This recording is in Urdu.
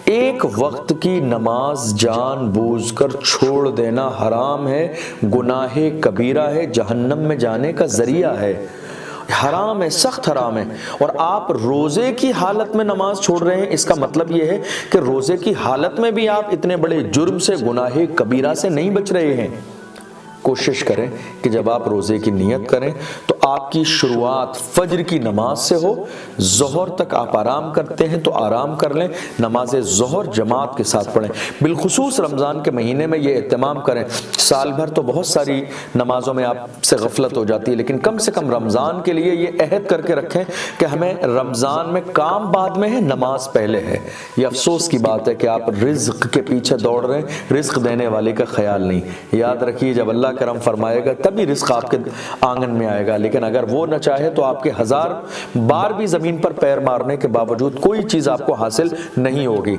ایک وقت کی نماز جان بوجھ کر چھوڑ دینا حرام ہے، گناہ کبیرہ ہے، جہنم میں جانے کا ذریعہ ہے، حرام ہے، سخت حرام ہے۔ اور آپ روزے کی حالت میں نماز چھوڑ رہے ہیں، اس کا مطلب یہ ہے کہ روزے کی حالت میں بھی آپ اتنے بڑے جرم سے، گناہ کبیرہ سے نہیں بچ رہے ہیں۔ کوشش کریں کہ جب آپ روزے کی نیت کریں تو آپ کی شروعات فجر کی نماز سے ہو، ظہر تک آپ آرام کرتے ہیں تو آرام کر لیں، نماز ظہر جماعت کے ساتھ پڑھیں۔ بالخصوص رمضان کے مہینے میں یہ اہتمام کریں۔ سال بھر تو بہت ساری نمازوں میں آپ سے غفلت ہو جاتی ہے، لیکن کم سے کم رمضان کے لیے یہ عہد کر کے رکھیں کہ ہمیں رمضان میں کام بعد میں ہے، نماز پہلے ہے۔ یہ افسوس کی بات ہے کہ آپ رزق کے پیچھے دوڑ رہے ہیں، رزق دینے والے کا خیال نہیں۔ یاد رکھیے جب اللہ کرم فرمائے گا تبھی رزق آپ کے آنگن میں آئے گا، لیکن اگر وہ نہ چاہے تو آپ کے 1000 بار بھی زمین پر پیر مارنے کے باوجود کوئی چیز آپ کو حاصل نہیں ہوگی۔